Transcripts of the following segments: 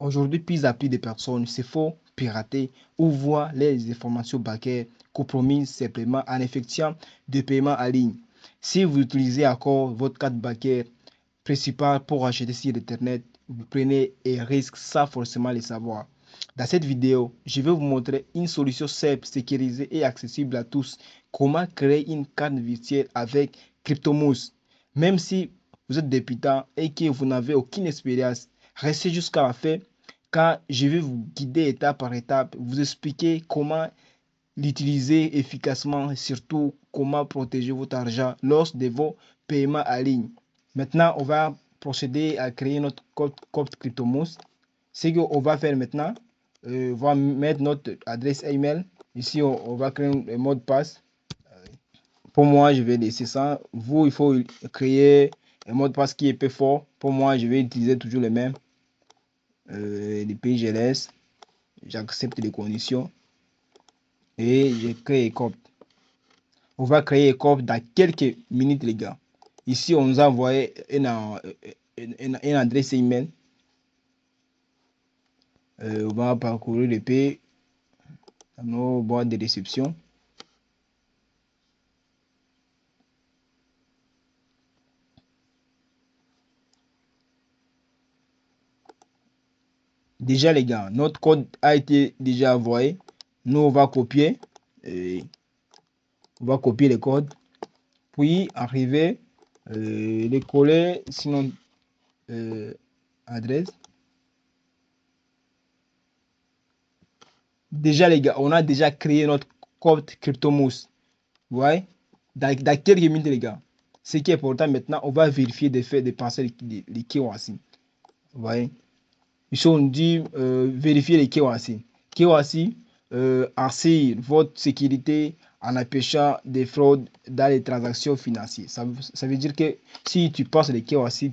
Aujourd'hui, plus à plus de personnes se font pirater ou voir les informations bancaires compromises simplement en effectuant des paiements en ligne. Si vous utilisez encore votre carte bancaire principale pour acheter sur Internet, vous prenez un risque sans forcément le savoir. Dans cette vidéo, je vais vous montrer une solution simple, sécurisée et accessible à tous. Comment créer une carte virtuelle avec CryptoMoose. Même si vous êtes débutant et que vous n'avez aucune expérience, restez jusqu'à la fin car je vais vous guider étape par étape, vous expliquer comment l'utiliser efficacement et surtout comment protéger votre argent lors de vos paiements en ligne. Maintenant, on va procéder à créer notre compte CryptoMoose. Ce qu'on va faire maintenant, on va mettre notre adresse email. Ici, on va créer un mot de passe. Pour moi, je vais laisser ça. Vous, il faut créer un mot de passe qui est peu fort. Pour moi, je vais utiliser toujours le même. Les pays, je laisse. J'accepte les conditions. Et je crée ECOP. On va créer ECOP dans quelques minutes, les gars. Ici, on nous a envoyé une adresse email. On va parcourir les pays dans nos boîtes de réception. Déjà, les gars, notre code a été déjà envoyé. Nous, on va copier. On va copier le code. Puis, arriver, les coller sur notre adresse. Déjà, les gars, on a déjà créé notre code CryptoMoose. Vous voyez? Dans quelques minutes, les gars. Ce qui est important maintenant, on va vérifier des faits de passer les KYC. Vous voyez? Ici, on dit vérifier les KYC. KYC assure votre sécurité en empêchant des fraudes dans les transactions financières. Ça veut dire que si tu passes les KYC,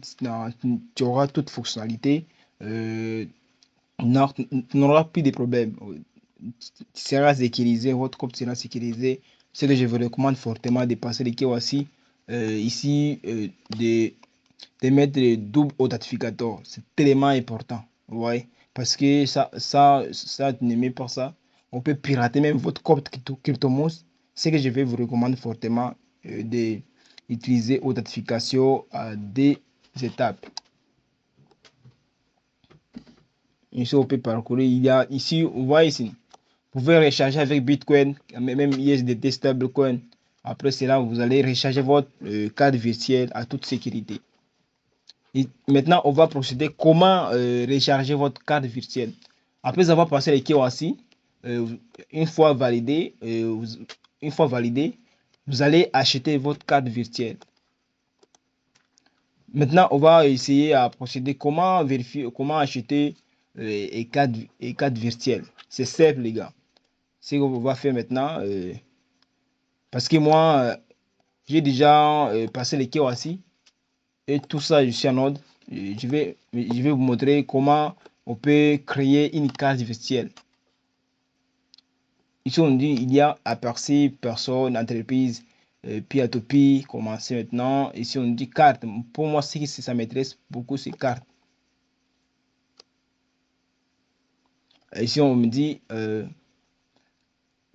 tu auras toute fonctionnalité. Tu n'auras plus de problèmes. Tu seras sécurisé, votre compte sera sécurisé. Ce que je vous recommande fortement de passer les KYC. Ici, de mettre le double authentificateur. C'est tellement important. Ouais. Parce que ça tu n'aimez pas ça. On peut pirater même votre compte CryptoMoose. Ce que je vais vous recommander fortement d'utiliser authentification à des étapes. Ici, on peut parcourir. Il y a ici, vous voyez ici. Vous pouvez recharger avec Bitcoin, même USDT stablecoin. Après cela, vous allez recharger votre carte virtuelle à toute sécurité. Et maintenant, on va procéder comment recharger votre carte virtuelle. Après avoir passé les KYC, une fois validé, vous allez acheter votre carte virtuelle. Maintenant, on va essayer à procéder comment vérifier, comment acheter les cartes virtuelles. C'est simple, les gars. Ce qu'on va faire maintenant, parce que moi, j'ai déjà passé les KYC et tout ça, je suis en ordre. Je vais vous montrer comment on peut créer une carte virtuelle. Ici, on dit il y a aperçu, personne, entreprise, P2P, commencer maintenant. Ici, on dit carte. Pour moi, ça m'intéresse beaucoup, ces cartes. Ici, on me dit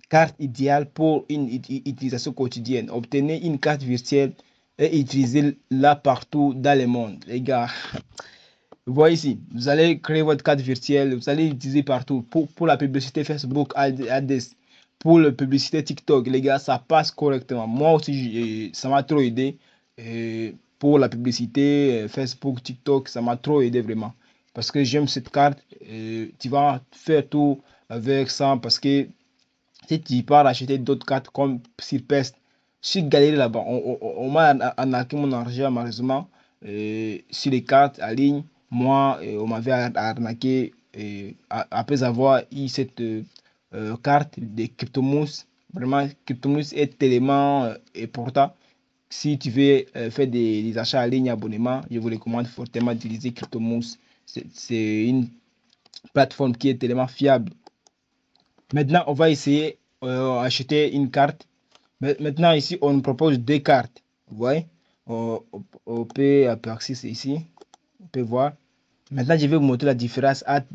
carte idéale pour une utilisation quotidienne. Obtenez une carte virtuelle et utilisez-la partout dans le monde. Les gars, vous voyez ici, vous allez créer votre carte virtuelle, vous allez l'utiliser partout. Pour la publicité Facebook, ADS, pour la publicité TikTok, les gars, ça passe correctement. Moi aussi, ça m'a trop aidé. Pour la publicité Facebook, TikTok, ça m'a trop aidé vraiment. Parce que j'aime cette carte. Tu vas faire tout avec ça parce que si tu pars acheter d'autres cartes comme Sirpest, je suis galéré là-bas. On m'a arnaqué mon argent malheureusement sur les cartes en ligne. Moi, on m'avait arnaqué après avoir eu cette carte de CryptoMoose. Vraiment, CryptoMoose est tellement important. Si tu veux faire des achats en ligne, abonnement, je vous recommande fortement d'utiliser CryptoMoose. C'est une plateforme qui est tellement fiable. Maintenant, on va essayer d'acheter une carte. Maintenant, ici, on nous propose deux cartes. Vous voyez, on peut apercevoir ici. On peut voir. Maintenant, je vais vous montrer la différence entre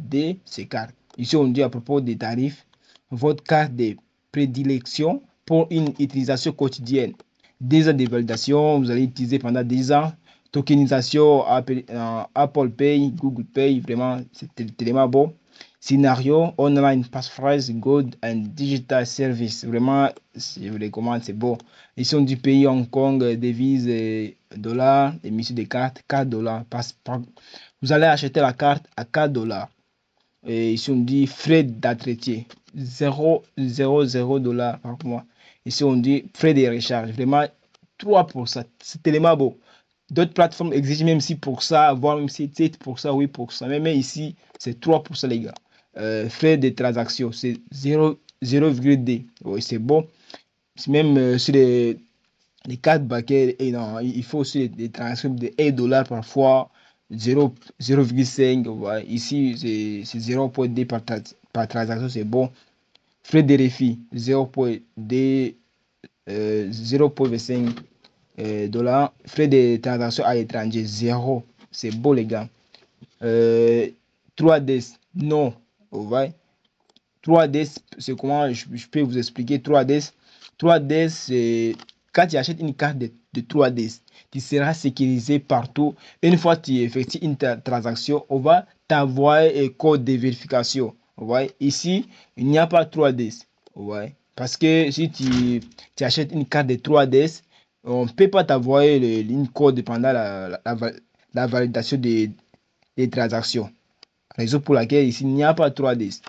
ces cartes. Ici, on dit à propos des tarifs, votre carte de prédilection pour une utilisation quotidienne. 10 ans de validation, vous allez utiliser pendant 10 ans. Tokenisation, Apple Pay, Google Pay, vraiment, c'est tellement bon. Scénario, online passphrase, good and digital service. Vraiment, je vous recommande, c'est bon. Ici, on dit pays Hong Kong, devise, dollars, émission de cartes, 4 dollars. Vous allez acheter la carte à 4 dollars. Et ici, on dit frais d'entretien, 0,00 dollars par mois. Ici, on dit frais de recharge, vraiment 3%. C'est tellement beau. D'autres plateformes exigent même 6%, voire même 7%, 8%. Mais ici, c'est 3%, les gars. Frais de transaction, c'est 0,2. Oui, c'est bon. Même sur les cartes bancaires, et non, il faut aussi des transactions de 1 dollar parfois, 0,5. Ouais. Ici, c'est 0,2 par transaction, c'est bon. Frais de refus, 0,2, 0,25 dollars. Frais de transaction à l'étranger, 0. C'est beau, les gars. 3D, non. Ouais. 3D, c'est comment je peux vous expliquer 3D. 3D, c'est quand tu achètes une carte de 3D, tu seras sécurisé partout. Une fois que tu effectues une transaction, on va t'envoyer un code de vérification. Ouais. Ici, il n'y a pas 3D. Ouais. Parce que si tu achètes une carte de 3D, on ne peut pas t'envoyer une code pendant la validation des transactions. Raison pour laquelle ici, il n'y a pas 3D.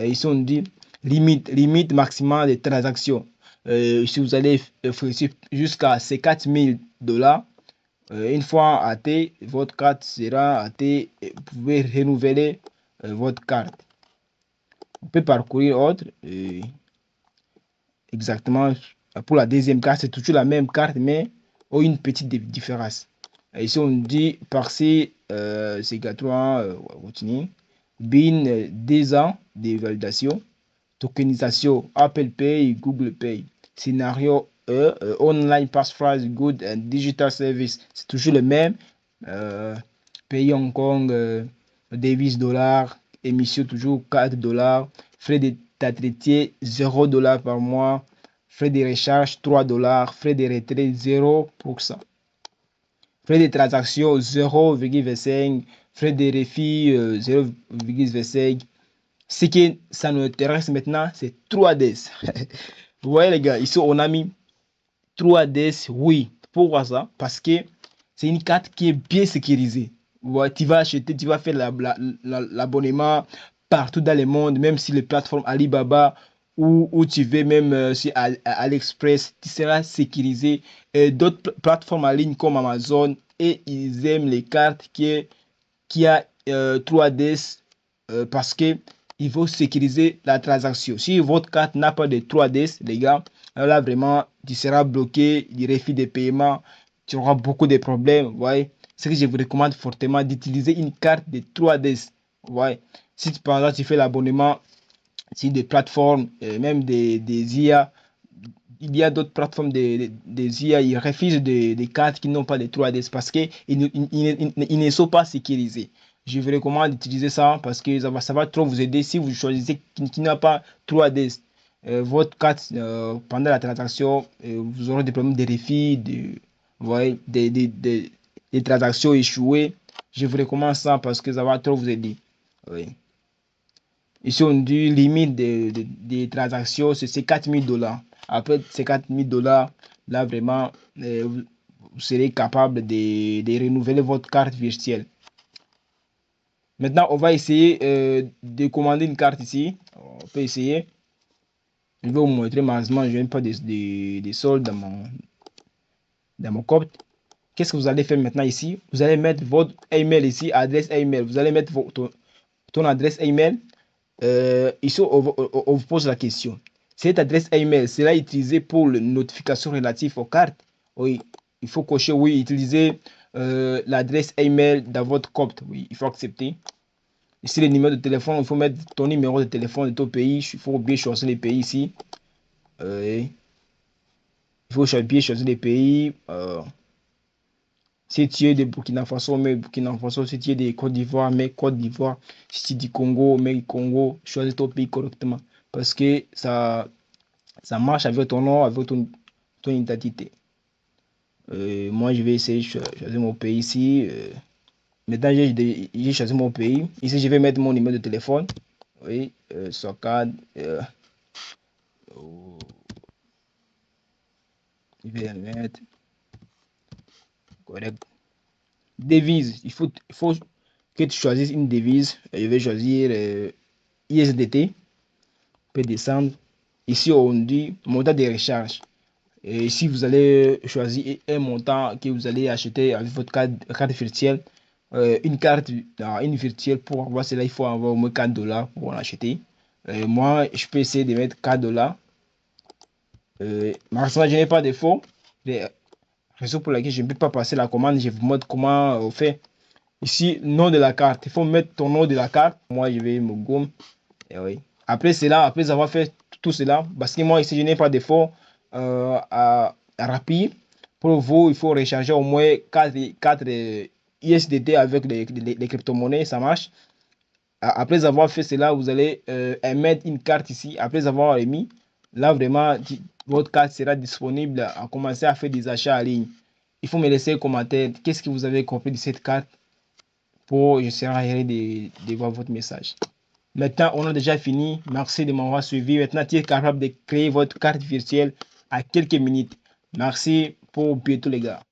Ici, on dit limite maximale de transactions. Si vous allez faire jusqu'à 50 000 dollars, une fois athée, votre carte sera athée et vous pouvez renouveler votre carte. On peut parcourir autre. Exactement. Pour la deuxième carte, c'est toujours la même carte, mais une petite différence. Ici, on dit par-ci, c'est 80, continue. BIN, 10 ans de validation. Tokenisation, Apple Pay, Google Pay. Scénario E, online passphrase, good and digital service. C'est toujours le même. Pays Hong Kong, devise dollar, émission toujours 4 dollars. Frais d'entretien, 0 dollars par mois. Frais de recharge, 3 dollars. Frais de retrait, 0%. Frais de transaction, 0,25. Frais de refus, 0,25. Ce qui ça nous intéresse maintenant, c'est 3DS. Vous voyez les gars, ici on a mis 3DS, oui. Pourquoi ça? Parce que c'est une carte qui est bien sécurisée. Ouais, tu vas acheter, tu vas faire l'abonnement partout dans le monde, même si les plateformes Alibaba ou tu veux même sur AliExpress, tu seras sécurisé. D'autres plateformes en ligne comme Amazon, et ils aiment les cartes qui a 3DS parce que il faut sécuriser la transaction. Si votre carte n'a pas de 3DS, les gars, là vraiment, tu seras bloqué, il refus de paiement, tu auras beaucoup de problèmes. Ouais. Ce que je vous recommande fortement d'utiliser une carte de 3DS. Ouais. Si par exemple tu fais l'abonnement sur des plateformes, même des IA, il y a d'autres plateformes des IA, ils refusent des cartes qui n'ont pas de 3DS parce qu'ils ne sont pas sécurisés. Je vous recommande d'utiliser ça parce que ça va trop vous aider si vous choisissez qui n'a pas 3DS. Votre carte, pendant la transaction, vous aurez des problèmes de refus, ouais, des transactions échouées. Je vous recommande ça parce que ça va trop vous aider. Oui. Ici, on dit limite des transactions, c'est 4 000 dollars. Après ces 4 000 dollars, là vraiment, vous serez capable de renouveler votre carte virtuelle. Maintenant, on va essayer de commander une carte ici. On peut essayer. Je vais vous montrer, malheureusement, je n'ai pas de soldes dans mon compte. Qu'est-ce que vous allez faire maintenant ici? Vous allez mettre votre email ici, adresse email. Vous allez mettre ton adresse email. Ici, on vous pose la question. Cette adresse email sera utilisée pour les notifications relatives aux cartes? Oui, il faut cocher oui, utiliser l'adresse email dans votre compte. Oui, il faut accepter. Ici, le numéro de téléphone, il faut mettre ton numéro de téléphone de ton pays. Il faut bien choisir les pays ici. Il faut bien choisir les pays. Si tu es de Burkina Faso, mets Burkina Faso. Si tu es de Côte d'Ivoire, mets Côte d'Ivoire. Si tu es du Congo, mets Congo. Choisis ton pays correctement. Parce que ça marche avec ton nom, avec ton identité. Moi, je vais essayer de choisir mon pays ici. Maintenant, j'ai choisi mon pays. Ici, je vais mettre mon numéro de téléphone. Oui, Socade. Oh, je vais le mettre. Correct. Devise. Il faut que tu choisisses une devise. Je vais choisir ISDT. Peut descendre. Ici, on dit montant de recharge. Et ici, vous allez choisir un montant que vous allez acheter avec votre carte virtuelle. Une carte une virtuelle, pour avoir cela, il faut avoir au moins 4 dollars pour en acheter. Moi, je peux essayer de mettre 4 dollars. Malheureusement, je n'ai pas de fonds. Raison pour laquelle je ne peux pas passer la commande. Je vous montre comment on fait. Ici, nom de la carte. Il faut mettre ton nom de la carte. Moi, je vais me gommer. Et oui. Après cela, après avoir fait tout cela, parce que moi ici, je n'ai pas de fonds rapide. Pour vous, il faut recharger au moins 4 USDT avec les crypto-monnaies. Ça marche. Après avoir fait cela, vous allez émettre une carte ici. Après avoir émis, là vraiment, votre carte sera disponible à commencer à faire des achats en ligne. Il faut me laisser un commentaire. Qu'est-ce que vous avez compris de cette carte pour je serai heureux de voir votre message. Maintenant, on a déjà fini. Merci de m'avoir suivi. Maintenant, tu es capable de créer votre carte virtuelle à quelques minutes. Merci pour bientôt, les gars.